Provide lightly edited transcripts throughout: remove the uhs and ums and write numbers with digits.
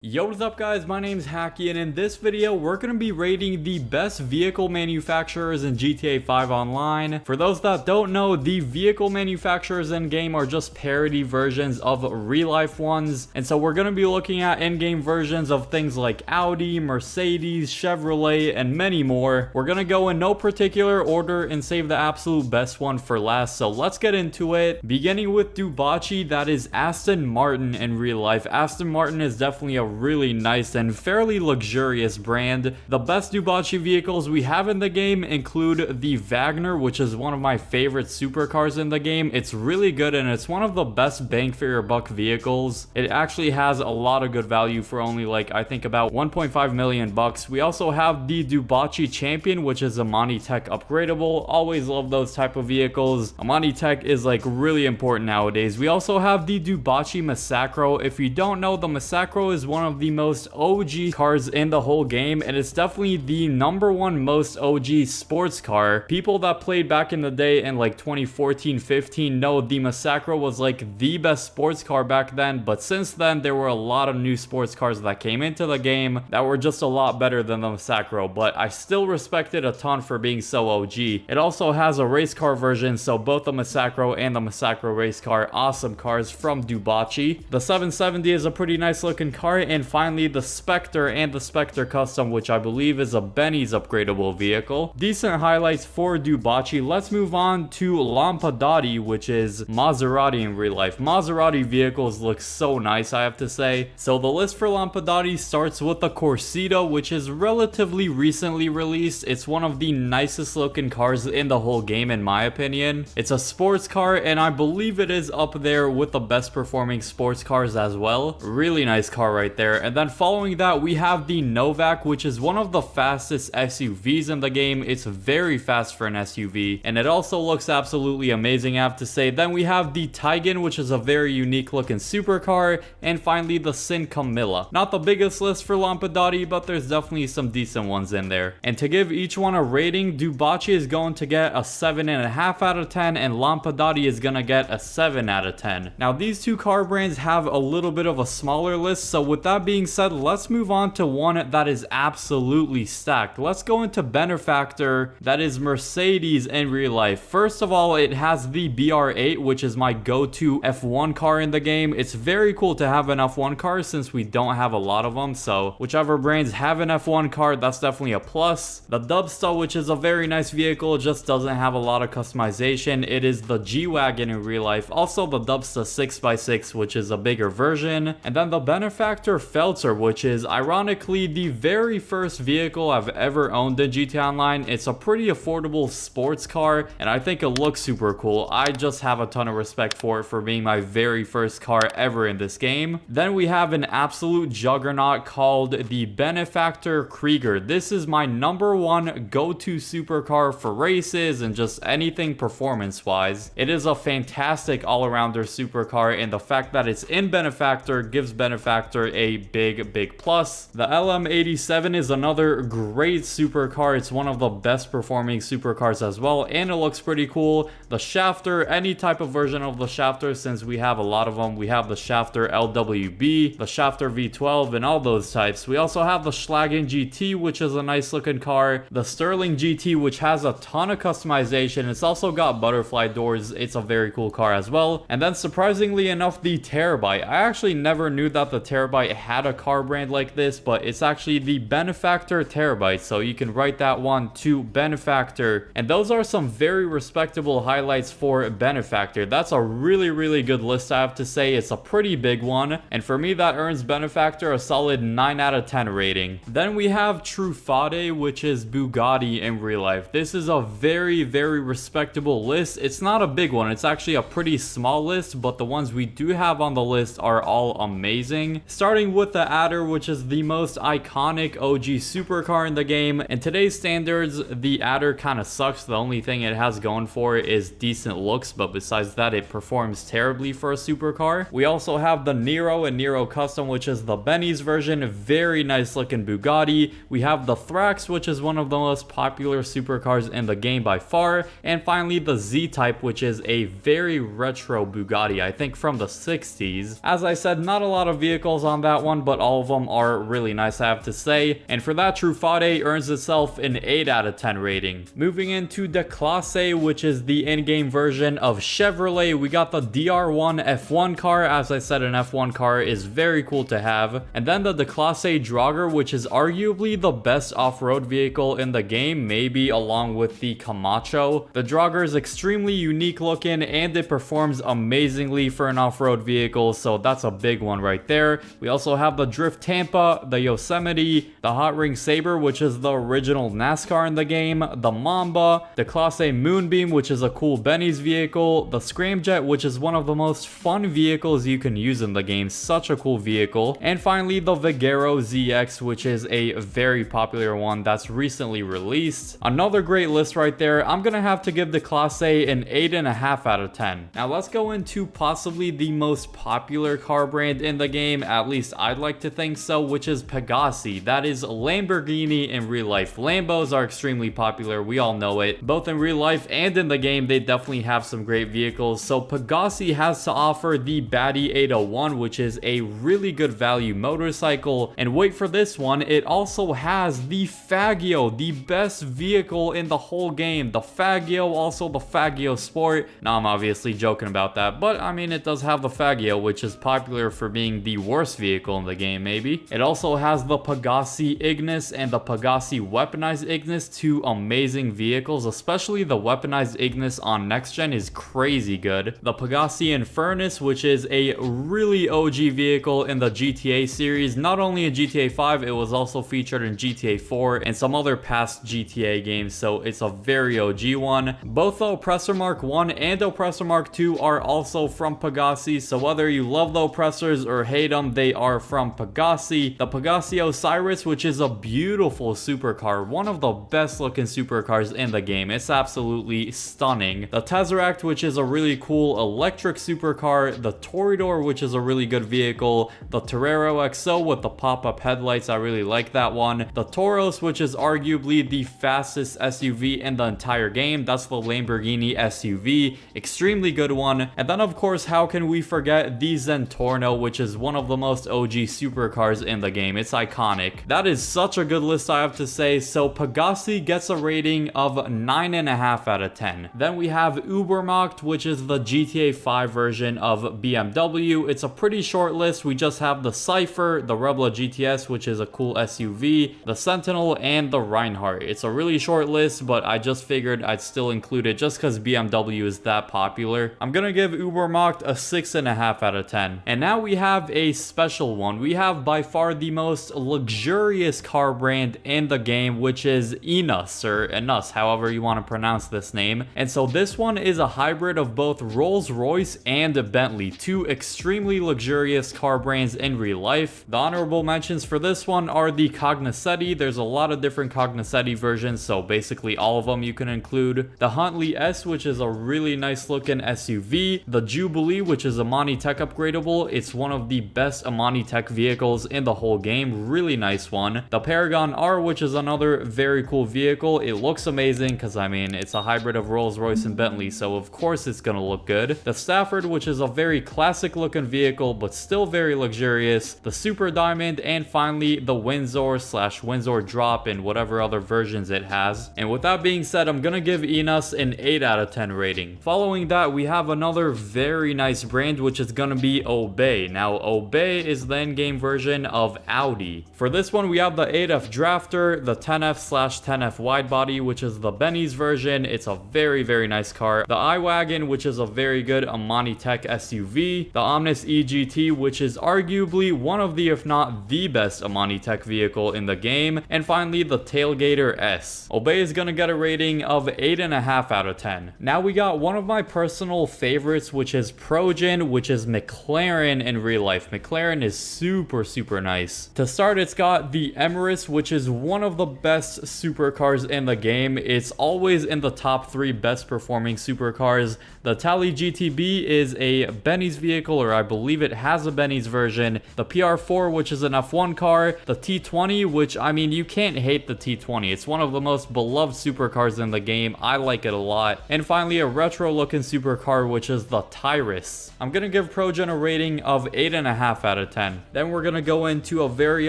Yo, what's up guys, my name's Hakiii, and in this video we're going to be rating the best vehicle manufacturers in GTA 5 Online. For those that don't know, the vehicle manufacturers in game are just parody versions of real life ones, and so we're going to be looking at in-game versions of things like Audi, Mercedes, Chevrolet, and many more. We're going to go in no particular order and save the absolute best one for last, so let's get into it. Beginning with Dubachi, that is Aston Martin in real life. Aston Martin is definitely a really nice and fairly luxurious brand. The best Dubachi vehicles we have in the game include the Wagner, which is one of my favorite supercars in the game. It's really good and it's one of the best bang for your buck vehicles. It actually has a lot of good value for only I think about 1.5 million bucks. We also have the Dubachi Champion, which is a Amani Tech upgradable. Always love those type of vehicles. Amani Tech is really important nowadays. We also have the Dubachi Massacro. If you don't know, the Massacro is one of the most OG cars in the whole game, and it's definitely the #1 most OG sports car. People that played back in the day in 2014-15 know the Massacro was the best sports car back then, but since then there were a lot of new sports cars that came into the game that were just a lot better than the Massacro, but I still respect it a ton for being so OG. It also has a race car version, so both the Massacro and the Massacro race car, awesome cars from Dubachi. The 770 is a pretty nice looking car, and finally the Spectre and the Spectre Custom, which I believe is a Benny's upgradable vehicle. Decent highlights for Dubachi. Let's move on to Lampadati, which is Maserati in real life. Maserati vehicles look so nice, I have to say. So the list for Lampadati starts with the Corsido, which is relatively recently released. It's one of the nicest looking cars in the whole game in my opinion. It's a sports car, and I believe it is up there with the best performing sports cars as well. Really nice car right there. And then following that, we have the Novak, which is one of the fastest SUVs in the game. It's very fast for an SUV, and it also looks absolutely amazing, I have to say. Then we have the Taigen, which is a very unique looking supercar, and finally the Sin Camilla. Not the biggest list for Lampadati, but there's definitely some decent ones in there. And to give each one a rating, Dubachi is going to get a 7.5 out of 10, and Lampadati is gonna get a 7 out of 10. Now these two car brands have a little bit of a smaller list, so with that being said, let's move on to one that is absolutely stacked. Let's go into Benefactor, that is Mercedes in real life. First of all, it has the BR8, which is my go-to F1 car in the game. It's very cool to have an F1 car since we don't have a lot of them, so whichever brands have an F1 car, that's definitely a plus. The Dubsta, which is a very nice vehicle, just doesn't have a lot of customization. It is the G-Wagon in real life. Also the Dubsta 6x6, which is a bigger version. And then the Benefactor Feltzer, which is ironically the very first vehicle I've ever owned in GTA Online. It's a pretty affordable sports car, and I think it looks super cool. I just have a ton of respect for it for being my very first car ever in this game. Then we have an absolute juggernaut called the Benefactor Krieger. This is my #1 go-to supercar for races and just anything performance-wise. It is a fantastic all-arounder supercar, and the fact that it's in Benefactor gives Benefactor a big plus. The LM87 is another great supercar. It's one of the best performing supercars as well, and it looks pretty cool. The Shafter, any type of version of the Shafter, since we have a lot of them. We have the Shafter LWB, the Shafter V12, and all those types. We also have the Schlagen GT, which is a nice looking car. The Sterling GT, which has a ton of customization. It's also got butterfly doors. It's a very cool car as well. And then surprisingly enough, the Terabyte. I actually never knew that the Terabyte had a car brand like this, but it's actually the Benefactor Terabyte, so you can write that one to Benefactor. And those are some very respectable highlights for Benefactor. That's a really good list, I have to say. It's a pretty big one, and for me that earns Benefactor a solid 9 out of 10 rating. Then we have Truffade, which is Bugatti in real life. This is a very respectable list. It's not a big one, it's actually a pretty small list, but the ones we do have on the list are all amazing. Starting with the Adder, which is the most iconic OG supercar in the game. In today's standards, the Adder kind of sucks. The only thing it has going for it is decent looks, but besides that, it performs terribly for a supercar. We also have the Nero and Nero Custom, which is the Benny's version. Very nice looking Bugatti. We have the Thrax, which is one of the most popular supercars in the game by far. And finally, the Z-Type, which is a very retro Bugatti, I think from the 60s. As I said, not a lot of vehicles on that that one, but all of them are really nice, I have to say. And for that, Truffade earns itself an 8 out of 10 rating. Moving into the Classe, which is the in-game version of Chevrolet, we got the DR1 F1 car. As I said, an F1 car is very cool to have. And then the Classe Drager, which is arguably the best off-road vehicle in the game, maybe along with the Camacho. The Drager is extremely unique looking and it performs amazingly for an off-road vehicle, so that's a big one right there. We also have the Drift Tampa, the Yosemite, the Hot Ring Saber, which is the original NASCAR in the game, the Mamba, the Classe Moonbeam, which is a cool Benny's vehicle, the Scramjet, which is one of the most fun vehicles you can use in the game, such a cool vehicle, and finally the Vigero ZX, which is a very popular one that's recently released. Another great list right there. I'm gonna have to give the Classe an 8.5 out of 10. Now let's go into possibly the most popular car brand in the game, at least I'd like to think so, which is Pegassi. That is Lamborghini in real life. Lambos are extremely popular, we all know it. Both in real life and in the game, they definitely have some great vehicles. So Pegassi has to offer the Batty 801, which is a really good value motorcycle. And wait for this one, it also has the Faggio, the best vehicle in the whole game. The Faggio, also the Faggio Sport. Now I'm obviously joking about that, but I mean, it does have the Faggio, which is popular for being the worst vehicle in the game, maybe. It also has the Pegassi Ignis and the Pegassi Weaponized Ignis, two amazing vehicles, especially the Weaponized Ignis on next gen is crazy good. The Pegassi Infernus, which is a really OG vehicle in the GTA series, not only in GTA 5, it was also featured in GTA 4 and some other past GTA games, so it's a very OG one. Both the Oppressor Mark 1 and Oppressor Mark 2 are also from Pegassi, so whether you love the Oppressors or hate them, they are from Pegassi. The Pegassi Osiris, which is a beautiful supercar, one of the best looking supercars in the game. It's absolutely stunning. The Tesseract, which is a really cool electric supercar. The Toreador, which is a really good vehicle. The Torero XO with the pop-up headlights, I really like that one. The Tauros, which is arguably the fastest SUV in the entire game. That's the Lamborghini SUV. Extremely good one. And then of course, how can we forget the Zentorno, which is one of the most OG supercars in the game. It's iconic. That is such a good list, I have to say. So Pegassi gets a rating of 9.5 out of 10. Then we have Ubermacht, which is the GTA 5 version of BMW. It's a pretty short list. We just have the Cypher, the Rebla GTS, which is a cool SUV, the Sentinel, and the Reinhardt. It's a really short list, but I just figured I'd still include it just because BMW is that popular. I'm gonna give Ubermacht a 6.5 out of 10. And now we have a special one. We have by far the most luxurious car brand in the game, which is Inus, or Inus, however you want to pronounce this name. And so this one is a hybrid of both Rolls-Royce and Bentley, two extremely luxurious car brands in real life. The honorable mentions for this one are the Cognoscenti. There's a lot of different Cognoscenti versions, so basically all of them you can include. The Huntley S, which is a really nice looking SUV. The Jubilee, which is a Amani Tech upgradable. It's one of the best Amani Tech vehicles in the whole game. Really nice one. The Paragon R, which is another very cool vehicle. It looks amazing because, I mean, it's a hybrid of Rolls-Royce and Bentley, so of course it's gonna look good. The Stafford, which is a very classic looking vehicle, but still very luxurious. The Super Diamond, and finally the Windsor/Windsor Drop and whatever other versions it has. And with that being said, I'm gonna give Inus an 8 out of 10 rating. Following that, we have another very nice brand, which is gonna be Obey. Now, Obey is the in-game version of Audi. For this one, we have the 8F Drafter, the 10F/10F Widebody, which is the Benny's version. It's a very, very nice car. The iWagon, which is a very good Amani Tech SUV. The Omnis EGT, which is arguably one of the, if not the best Amani Tech vehicle in the game. And finally, the Tailgater S. Obey is gonna get a rating of 8.5 out of 10. Now we got one of my personal favorites, which is Progen, which is McLaren in real life. McLaren is super, super nice. To start, it's got the Emirates, which is one of the best supercars in the game. It's always in the top 3 best performing supercars. The Tally GTB is a Benny's vehicle, or I believe it has a Benny's version. The PR4, which is an F1 car. The T20, which, I mean, you can't hate the T20. It's one of the most beloved supercars in the game. I like it a lot. And finally, a retro looking supercar, which is the Tyrus. I'm gonna give Progen a rating of 8.5 out of 10. 10. Then we're gonna go into a very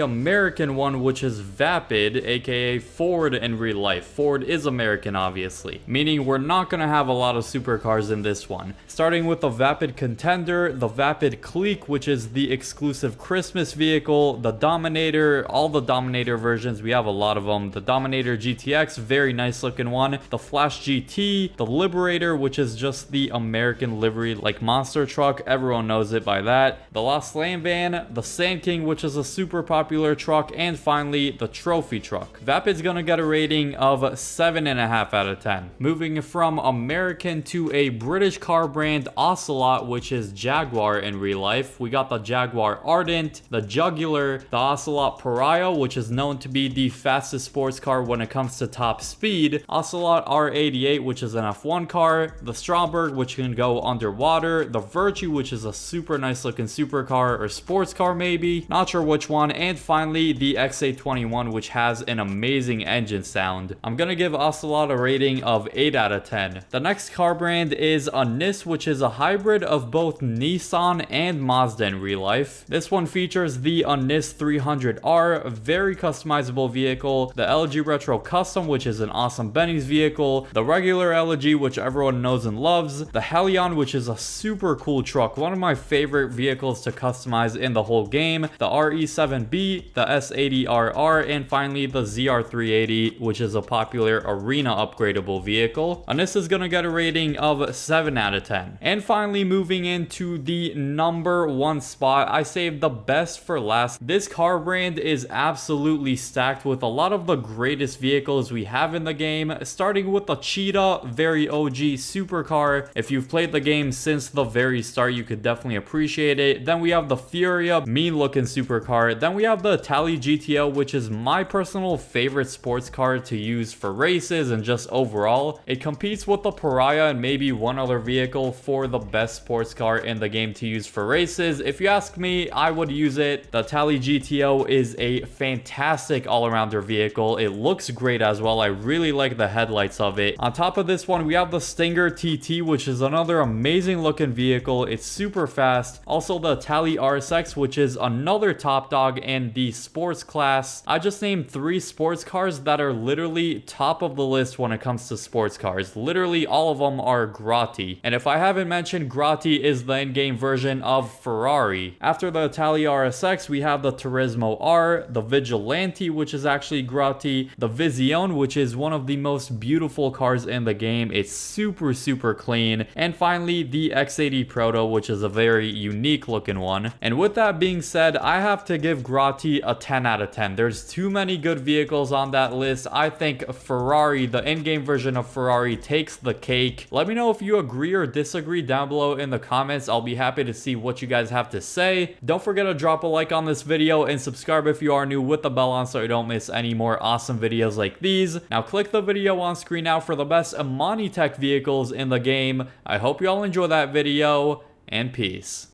American one, which is Vapid, aka Ford in real life. Ford is American, obviously, meaning we're not gonna have a lot of supercars in this one. Starting with the Vapid Contender, the Vapid Clique, which is the exclusive Christmas vehicle, the Dominator, all the Dominator versions, we have a lot of them. The Dominator GTX, very nice looking one. The Flash GT, the Liberator, which is just the American livery like monster truck, everyone knows it by that. The Lost Land Van, the Sand King, which is a super popular truck, and finally the Trophy truck. Vapid's gonna get a rating of 7.5 out of 10. Moving from American to a British car brand, Ocelot, which is Jaguar in real life. We got the Jaguar Ardent, the Jugular, the Ocelot Pariah, which is known to be the fastest sports car when it comes to top speed, Ocelot R88, which is an F1 car, the Stromberg, which can go underwater, the Virtue, which is a super nice looking supercar or sports car maybe, not sure which one, and finally the XA21, which has an amazing engine sound. I'm gonna give Ocelot a rating of 8 out of 10. The next car brand is a NIS, which is a hybrid of both Nissan and Mazda in real life. This one features the NIS 300R, a very customizable vehicle, the LG Retro Custom, which is an awesome Benny's vehicle, the regular LG, which everyone knows and loves, the Helion, which is a super cool truck, one of my favorite vehicles to customize in the whole game, the RE7B, the S80RR, and finally the ZR380, which is a popular arena upgradable vehicle. And this is gonna get a rating of 7 out of 10. And finally, moving into the number 1 spot, I saved the best for last. This car brand is absolutely stacked with a lot of the greatest vehicles we have in the game, starting with the Cheetah, very OG supercar. If you've played the game since the very start, you could definitely appreciate it. Then we have the Furia, mean looking supercar. Then we have the Tally GTO, which is my personal favorite sports car to use for races and just overall. It competes with the Pariah and maybe one other vehicle for the best sports car in the game to use for races. If you ask me, I would use it. The Tally GTO is a fantastic all-arounder vehicle. It looks great as well. I really like the headlights of it. On top of this one, we have the Stinger TT, which is another amazing looking vehicle. It's super fast. Also the Tally RSX, which is another top dog in the sports class. I just named 3 sports cars that are literally top of the list when it comes to sports cars. Literally all of them are Grotti. And if I haven't mentioned, Grotti is the in-game version of Ferrari. After the Tally RSX, we have the Turismo R, the Vigilante, which is actually Grotti, the Vision, which is one of the most beautiful cars in the game. It's super clean. And finally, the X80 Proto, which is a very unique looking one. And with that being said, I have to give Grotti a 10 out of 10. There's too many good vehicles on that list. I think Ferrari, the in-game version of Ferrari, takes the cake. Let me know if you agree or disagree down below in the comments. I'll be happy to see what you guys have to say. Don't forget to drop a like on this video and subscribe if you are new with the bell on so you don't miss any more awesome videos like these. Now click the video on screen now for the best Amani Tech vehicles in the game. I hope you all enjoy that video, and peace.